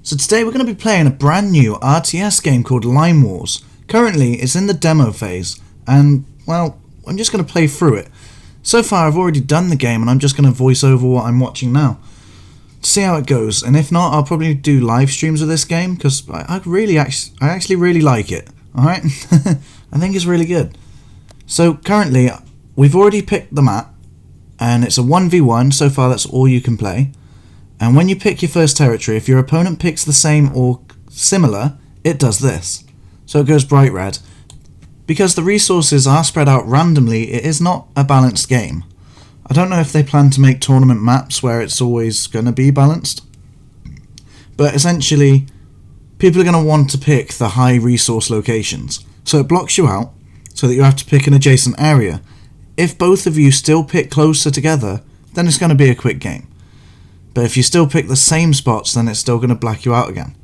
So today we're going to be playing a brand new RTS game called Line Wars. Currently it's in the demo phase and, well, I'm just going to play through it. So far I've already done the game and I'm just going to voice over what I'm watching now to see how it goes, and if not I'll probably do live streams of this game because I actually really like it. Alright? I think it's really good. So currently we've already picked the map and it's a 1v1, so far that's all you can play. And when you pick your first territory, if your opponent picks the same or similar, it does this. So it goes bright red. Because the resources are spread out randomly, it is not a balanced game. I don't know if they plan to make tournament maps where it's always going to be balanced. But essentially, people are going to want to pick the high resource locations. So it blocks you out, so that you have to pick an adjacent area. If both of you still pick closer together, then it's going to be a quick game. But if you still pick the same spots, then it's still going to black you out again.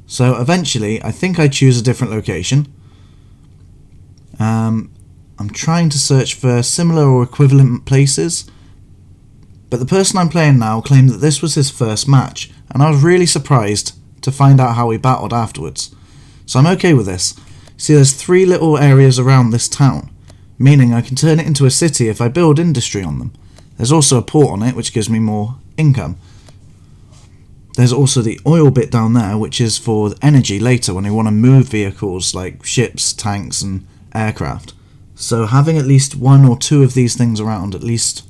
So eventually, I think I choose a different location. I'm trying to search for similar or equivalent places. But the person I'm playing now claimed that this was his first match, and I was really surprised to find out how he battled afterwards. So I'm okay with this. See, there's 3 little areas around this town, meaning I can turn it into a city if I build industry on them. There's also a port on it, which gives me more income. There's also the oil bit down there, which is for energy later when I want to move vehicles like ships, tanks and aircraft. So having at least 1 or 2 of these things around, at least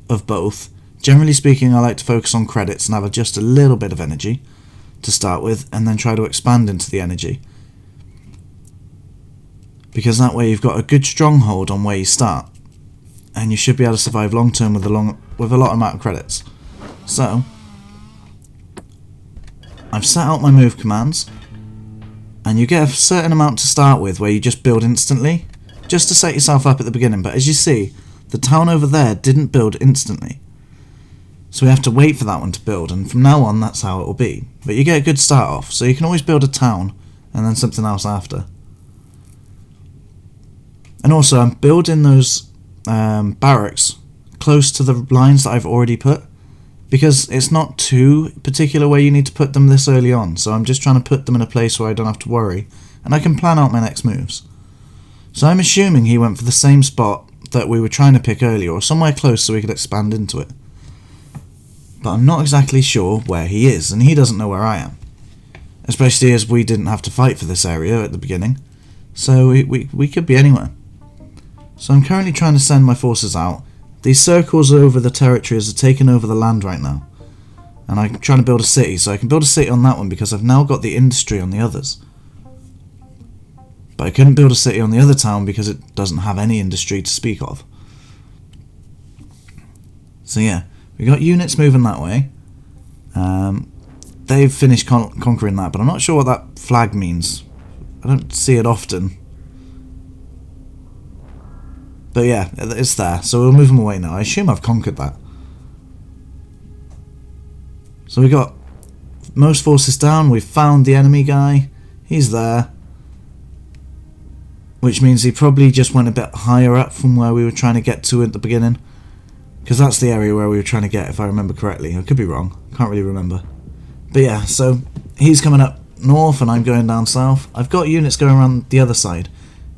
of both. Generally speaking, I like to focus on credits and have just a little bit of energy to start with, and then try to expand into the energy. Because that way you've got a good stronghold on where you start. And you should be able to survive long term with a lot amount of credits. So I've set out my move commands, and you get a certain amount to start with where you just build instantly, just to set yourself up at the beginning. But as you see, the town over there didn't build instantly, so we have to wait for that one to build, and from now on that's how it will be. But you get a good start off, so you can always build a town and then something else after. And also I'm building those barracks close to the lines that I've already put, because it's not too particular where you need to put them this early on, so I'm just trying to put them in a place where I don't have to worry and I can plan out my next moves. So I'm assuming he went for the same spot that we were trying to pick earlier, or somewhere close so we could expand into it. But I'm not exactly sure where he is, and he doesn't know where I am, especially as we didn't have to fight for this area at the beginning, so we could be anywhere. So I'm currently trying to send my forces out. These circles over the territories are taking over the land right now. And I'm trying to build a city, so I can build a city on that one because I've now got the industry on the others. But I couldn't build a city on the other town because it doesn't have any industry to speak of. So yeah, we got units moving that way. They've finished conquering that, but I'm not sure what that flag means. I don't see it often. But yeah, it's there, so we'll move them away now. I assume I've conquered that. So we got most forces down, we've found the enemy guy, he's there. Which means he probably just went a bit higher up from where we were trying to get to at the beginning. Because that's the area where we were trying to get, if I remember correctly. I could be wrong, can't really remember. But yeah, so he's coming up north and I'm going down south. I've got units going around the other side.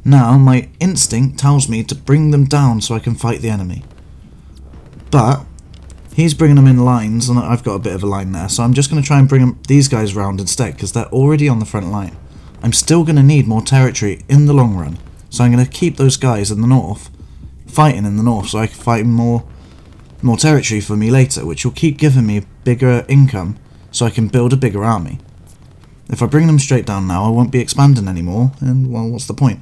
Now, my instinct tells me to bring them down so I can fight the enemy. But he's bringing them in lines, and I've got a bit of a line there, so I'm just going to try and bring these guys round instead, because they're already on the front line. I'm still going to need more territory in the long run, so I'm going to keep those guys in the north, fighting in the north, so I can fight more territory for me later, which will keep giving me bigger income, so I can build a bigger army. If I bring them straight down now, I won't be expanding anymore, and well, what's the point?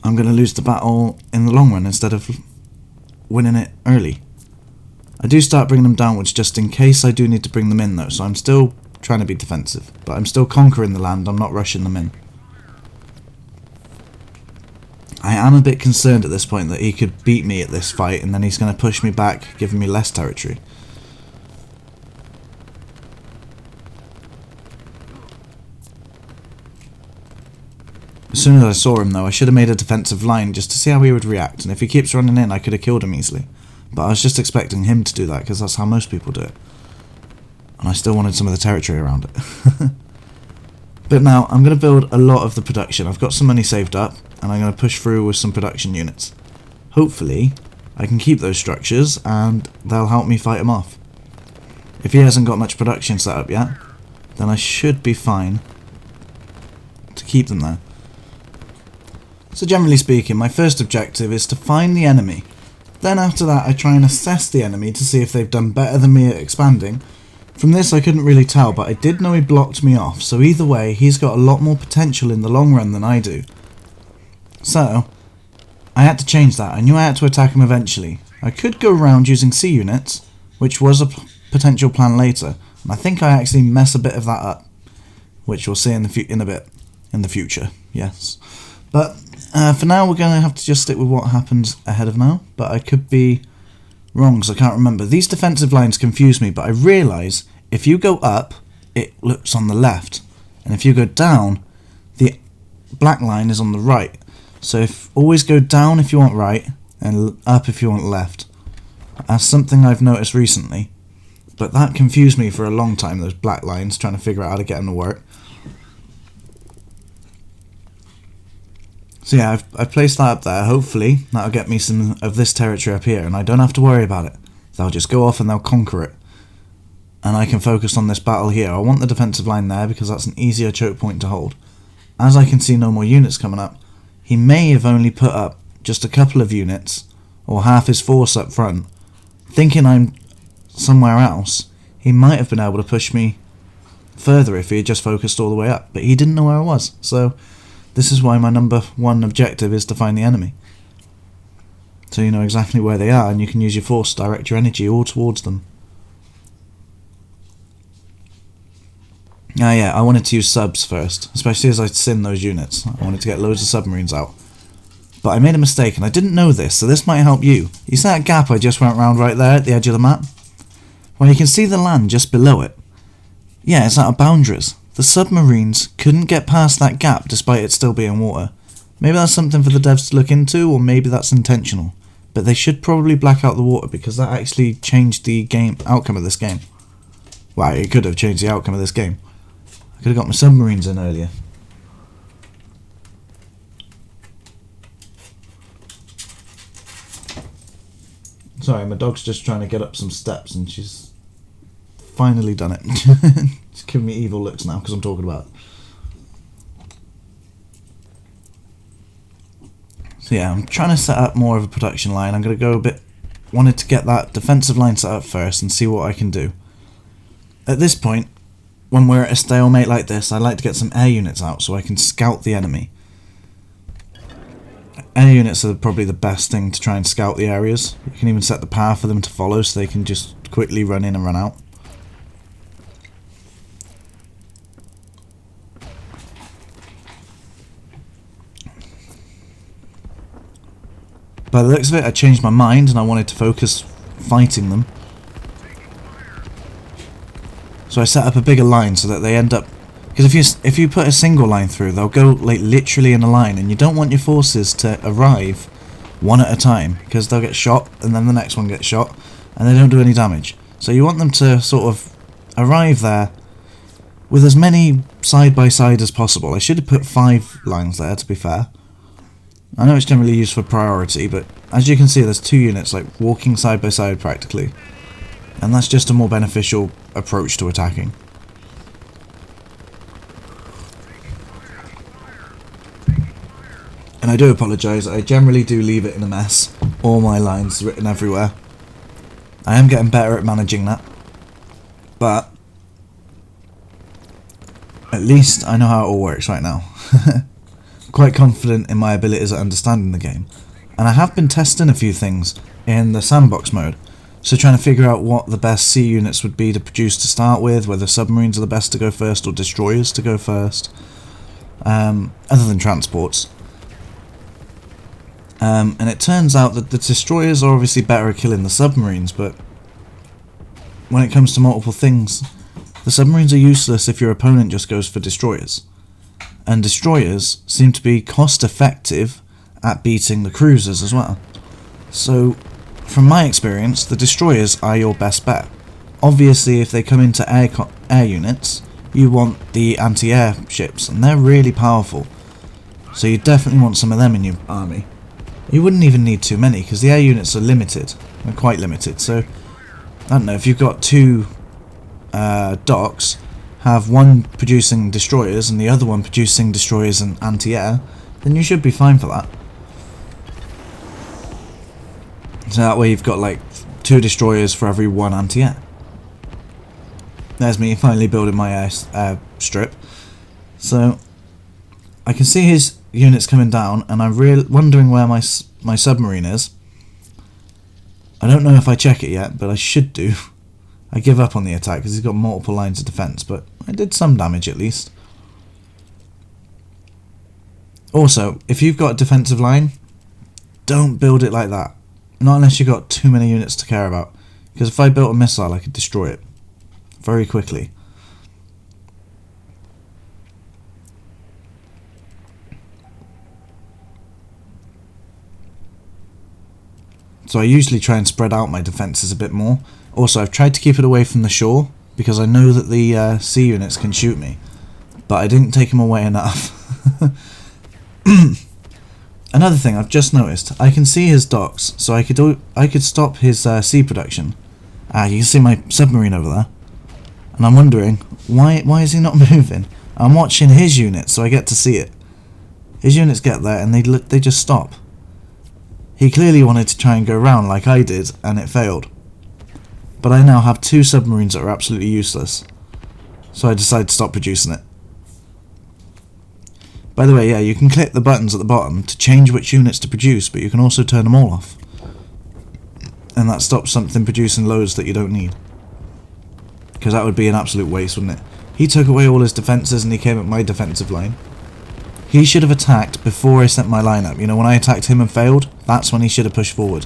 I'm going to lose the battle in the long run instead of winning it early. I do start bringing them downwards just in case I do need to bring them in though, so I'm still trying to be defensive. But I'm still conquering the land, I'm not rushing them in. I am a bit concerned at this point that he could beat me at this fight and then he's going to push me back, giving me less territory. As soon as I saw him though, I should have made a defensive line just to see how he would react, and if he keeps running in I could have killed him easily. But I was just expecting him to do that because that's how most people do it. And I still wanted some of the territory around it. But now, I'm going to build a lot of the production. I've got some money saved up, and I'm going to push through with some production units. Hopefully, I can keep those structures, and they'll help me fight him off. If he hasn't got much production set up yet, then I should be fine to keep them there. So generally speaking, my first objective is to find the enemy. Then after that, I try and assess the enemy to see if they've done better than me at expanding. From this I couldn't really tell, but I did know he blocked me off, so either way he's got a lot more potential in the long run than I do. So, I had to change that. I knew I had to attack him eventually. I could go around using C units, which was a potential plan later, and I think I actually mess a bit of that up, which we'll see in the future, yes. But for now we're going to have to just stick with what happens ahead of now, but I could be wrong because I can't remember. These defensive lines confuse me, but I realise if you go up, it looks on the left, and if you go down, the black line is on the right. So always go down if you want right, and up if you want left. That's something I've noticed recently, but that confused me for a long time, those black lines, trying to figure out how to get them to work. So yeah, I've placed that up there. Hopefully that'll get me some of this territory up here, and I don't have to worry about it. They'll just go off and they'll conquer it. And I can focus on this battle here. I want the defensive line there because that's an easier choke point to hold. As I can see no more units coming up, he may have only put up just a couple of units, or half his force up front. Thinking I'm somewhere else, he might have been able to push me further if he had just focused all the way up, but he didn't know where I was. So this is why my number one objective is to find the enemy. So you know exactly where they are, and you can use your force to direct your energy all towards them. Ah yeah, I wanted to use subs first, especially as I sin those units. I wanted to get loads of submarines out. But I made a mistake, and I didn't know this, so this might help you. You see that gap I just went round right there at the edge of the map? Well, you can see the land just below it. Yeah, it's out of boundaries. The submarines couldn't get past that gap despite it still being water. Maybe that's something for the devs to look into, or maybe that's intentional. But they should probably black out the water, because that actually changed the outcome of this game. Well, it could have changed the outcome of this game. I could have got my submarines in earlier. Sorry, my dog's just trying to get up some steps and she's finally done it. She's giving me evil looks now because I'm talking about it. So yeah, I'm trying to set up more of a production line. I'm going to go a bit... Wanted to get that defensive line set up first and see what I can do. At this point, when we're at a stalemate like this, I like to get some air units out so I can scout the enemy. Air units are probably the best thing to try and scout the areas. You can even set the path for them to follow so they can just quickly run in and run out. By the looks of it, I changed my mind and I wanted to focus fighting them. So I set up a bigger line so that they end up... Because if you put a single line through, they'll go like literally in a line, and you don't want your forces to arrive one at a time, because they'll get shot and then the next one gets shot and they don't do any damage. So you want them to sort of arrive there with as many side by side as possible. I should have put 5 lines there, to be fair. I know it's generally used for priority, but as you can see there's 2 units like walking side by side practically, and that's just a more beneficial approach to attacking. And I do apologise, I generally do leave it in a mess. All my lines written everywhere. I am getting better at managing that. But at least I know how it all works right now. Quite confident in my abilities at understanding the game. And I have been testing a few things in the sandbox mode. So trying to figure out what the best sea units would be to produce to start with, whether submarines are the best to go first or destroyers to go first. Other than transports. And it turns out that the destroyers are obviously better at killing the submarines, but when it comes to multiple things, the submarines are useless if your opponent just goes for destroyers. And destroyers seem to be cost effective at beating the cruisers as well. So, from my experience, the destroyers are your best bet. Obviously, if they come into air units, you want the anti-air ships, and they're really powerful. So you definitely want some of them in your army. You wouldn't even need too many, because the air units are limited. They're quite limited, so I don't know, if you've got two docks, have one producing destroyers and the other one producing destroyers and anti-air, then you should be fine for that. So that way you've got like 2 destroyers for every 1 anti-air. There's me finally building my air strip. So I can see his units coming down, and I'm wondering where my submarine is. I don't know if I check it yet, but I should do. I give up on the attack because he's got multiple lines of defense, but I did some damage at least. Also, if you've got a defensive line, don't build it like that. Not unless you've got too many units to care about. Because if I built a missile, I could destroy it very quickly. So I usually try and spread out my defences a bit more. Also, I've tried to keep it away from the shore, because I know that the sea units can shoot me. But I didn't take them away enough. Another thing I've just noticed, I can see his docks, so I could stop his sea production. You can see my submarine over there. And I'm wondering, why is he not moving? I'm watching his units, so I get to see it. His units get there, and they just stop. He clearly wanted to try and go round like I did, and it failed. But I now have 2 submarines that are absolutely useless. So I decided to stop producing it. By the way, yeah, you can click the buttons at the bottom to change which units to produce, but you can also turn them all off. And that stops something producing loads that you don't need. Because that would be an absolute waste, wouldn't it? He took away all his defences and he came at my defensive line. He should have attacked before I sent my line up. You know, when I attacked him and failed, that's when he should have pushed forward.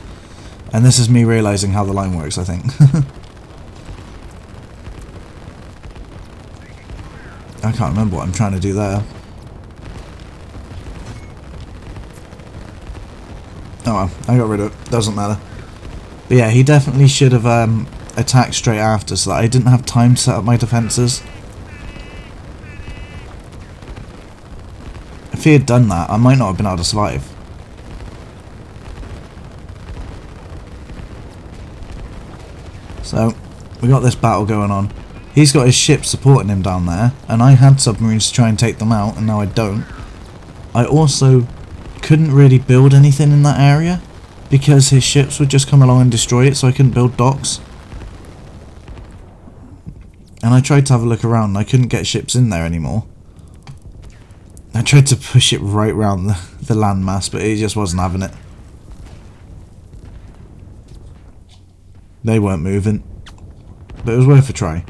And this is me realising how the line works, I think. I can't remember what I'm trying to do there. Oh well, I got rid of it. Doesn't matter. But yeah, he definitely should have attacked straight after, so that I didn't have time to set up my defences. If he had done that, I might not have been able to survive. So, we got this battle going on. He's got his ships supporting him down there, and I had submarines to try and take them out, and now I don't. I also couldn't really build anything in that area, because his ships would just come along and destroy it, so I couldn't build docks. And I tried to have a look around, and I couldn't get ships in there anymore. I tried to push it right round the landmass, but he just wasn't having it. They weren't moving, but it was worth a try.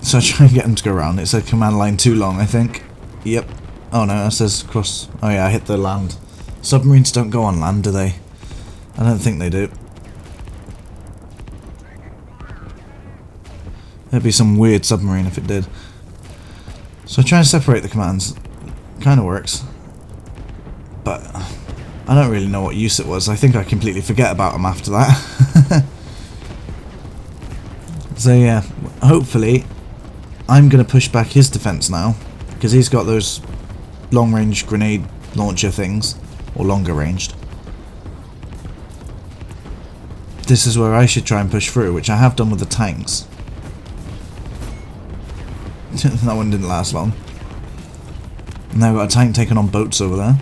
So I try and get them to go around. It said command line too long, I think. Yep. Oh no, it says cross. Oh yeah, I hit the land. Submarines don't go on land, do they? I don't think they do. There'd be some weird submarine if it did. So I try and separate the commands. Kinda works. But I don't really know what use it was. I think I completely forget about them after that. So yeah, hopefully I'm going to push back his defense now, because he's got those long-range grenade launcher things, or longer ranged. This is where I should try and push through, which I have done with the tanks. That one didn't last long. Now I've got a tank taking on boats over there.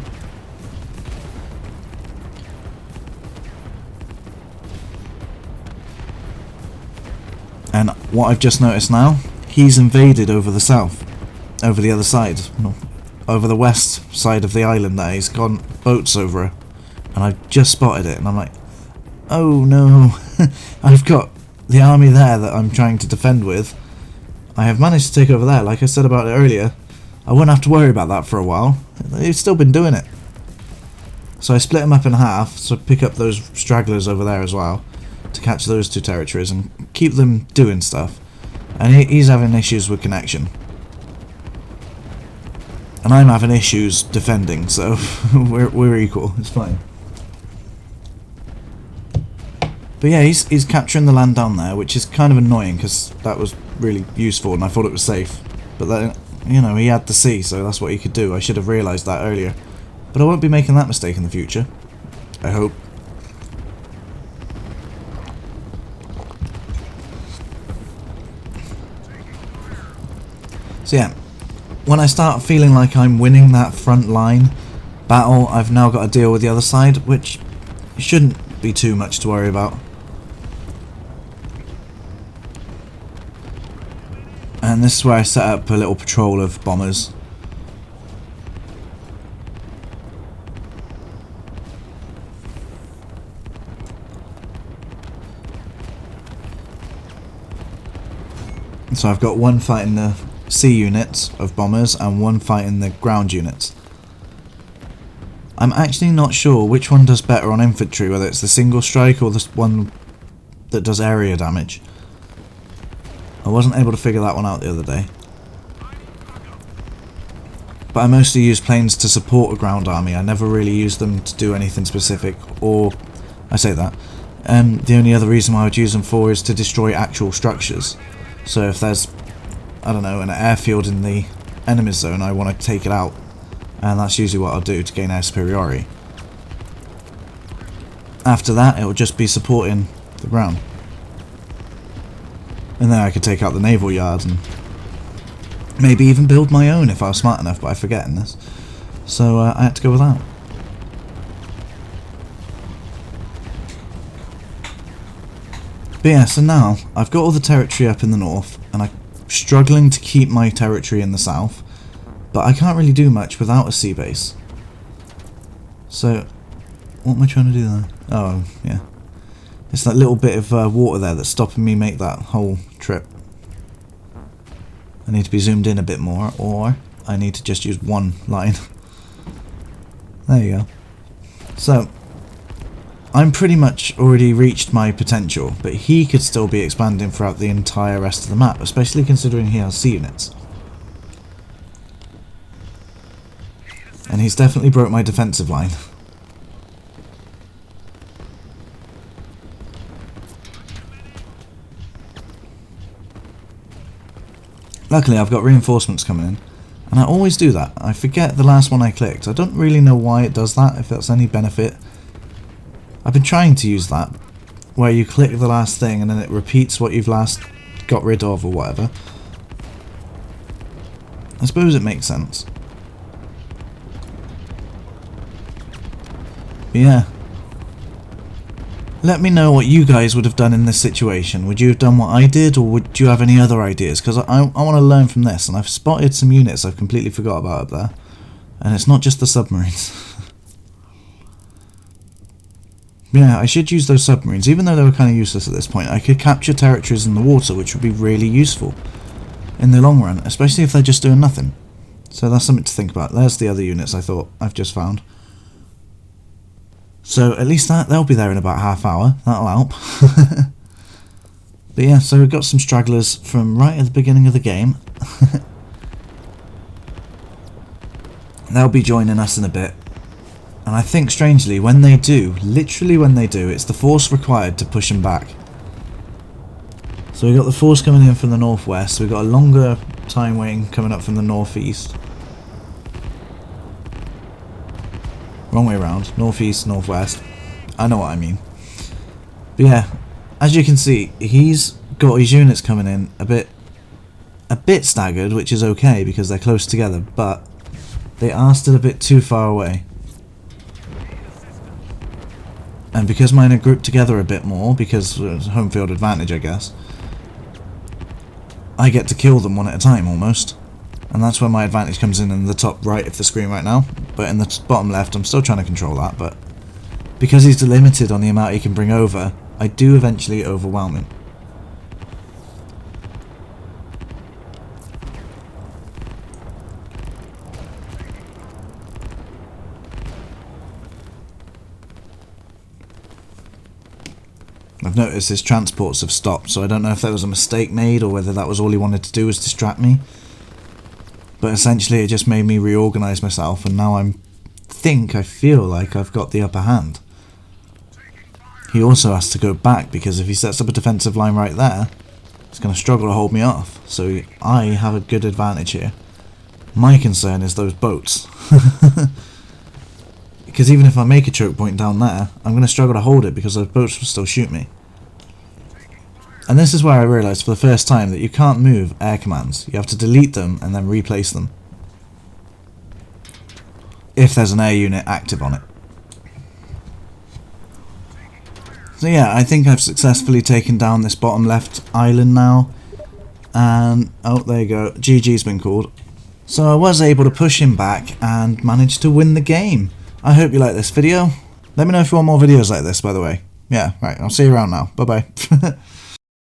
And what I've just noticed now, he's invaded over the south, over the other side, no, over the west side of the island there. He's gone boats over it, and I've just spotted it, and I'm like, oh no, I've got the army there that I'm trying to defend with. I have managed to take over there, like I said about it earlier. I won't have to worry about that for a while. They've still been doing it. So I split them up in half, so pick up those stragglers over there as well, to catch those 2 territories and keep them doing stuff. And he's having issues with connection. And I'm having issues defending, so we're equal, it's fine. But yeah, he's capturing the land down there, which is kind of annoying because that was really useful and I thought it was safe. But then, you know, he had the sea, so that's what he could do. I should have realised that earlier. But I won't be making that mistake in the future. I hope. So yeah, when I start feeling like I'm winning that front line battle, I've now got to deal with the other side, which shouldn't be too much to worry about. And this is where I set up a little patrol of bombers. So I've got one fighting the sea units of bombers and one fighting the ground units. I'm actually not sure which one does better on infantry, whether it's the single strike or the one that does area damage. I wasn't able to figure that one out the other day. But I mostly use planes to support a ground army. I never really use them to do anything specific, or I say that. The only other reason why I would use them for is to destroy actual structures. So if there's, I don't know, an airfield in the enemy zone, I want to take it out. And that's usually what I'll do to gain air superiority. After that, it will just be supporting the ground. And then I could take out the naval yard and maybe even build my own if I was smart enough, but I forget in this. So I had to go with that. But yeah, so now I've got all the territory up in the north and I'm struggling to keep my territory in the south, but I can't really do much without a sea base. So what am I trying to do there? Oh, yeah. It's that little bit of water there that's stopping me make that whole trip. I need to be zoomed in a bit more, or I need to just use one line. There you go. So, I'm pretty much already reached my potential, but he could still be expanding throughout the entire rest of the map, especially considering he has sea units. And he's definitely broke my defensive line. Luckily I've got reinforcements coming in, and I always do that. I forget the last one I clicked. I don't really know why it does that, if that's any benefit. I've been trying to use that, where you click the last thing and then it repeats what you've last got rid of or whatever. I suppose it makes sense. But yeah. Let me know what you guys would have done in this situation. Would you have done what I did, or would you have any other ideas? Because I want to learn from this, and I've spotted some units I've completely forgot about up there. And it's not just the submarines. Yeah, I should use those submarines. Even though they were kind of useless at this point, I could capture territories in the water, which would be really useful in the long run, especially if they're just doing nothing. So that's something to think about. There's the other units I thought I've just found. So at least they'll be there in about half hour. That'll help. But yeah, so we've got some stragglers from right at the beginning of the game. They'll be joining us in a bit. And I think, strangely, when they do, literally when they do, it's the force required to push them back. So we've got the force coming in from the northwest. We've got a longer time waiting coming up from the northeast. Wrong way around. Northeast, northwest. I know what I mean. But yeah, as you can see, he's got his units coming in a bit staggered, which is okay because they're close together, but they are still a bit too far away. And because mine are grouped together a bit more, because it's home field advantage, I guess, I get to kill them one at a time almost. And that's where my advantage comes in the top right of the screen right now. But in the bottom left, I'm still trying to control that. But because he's limited on the amount he can bring over, I do eventually overwhelm him. I've noticed his transports have stopped, so I don't know if there was a mistake made or whether that was all he wanted to do was distract me. But essentially it just made me reorganise myself, and now I feel like I've got the upper hand. he also has to go back, because if he sets up a defensive line right there, he's going to struggle to hold me off. So I have a good advantage here. My concern is those boats. Because even if I make a choke point down there, I'm going to struggle to hold it because those boats will still shoot me. And this is where I realised for the first time that you can't move air commands. You have to delete them and then replace them, if there's an air unit active on it. So yeah, I think I've successfully taken down this bottom left island now. And, oh, there you go, GG's been called. So I was able to push him back and managed to win the game. I hope you like this video. Let me know if you want more videos like this, by the way. Yeah, right, I'll see you around now. Bye bye.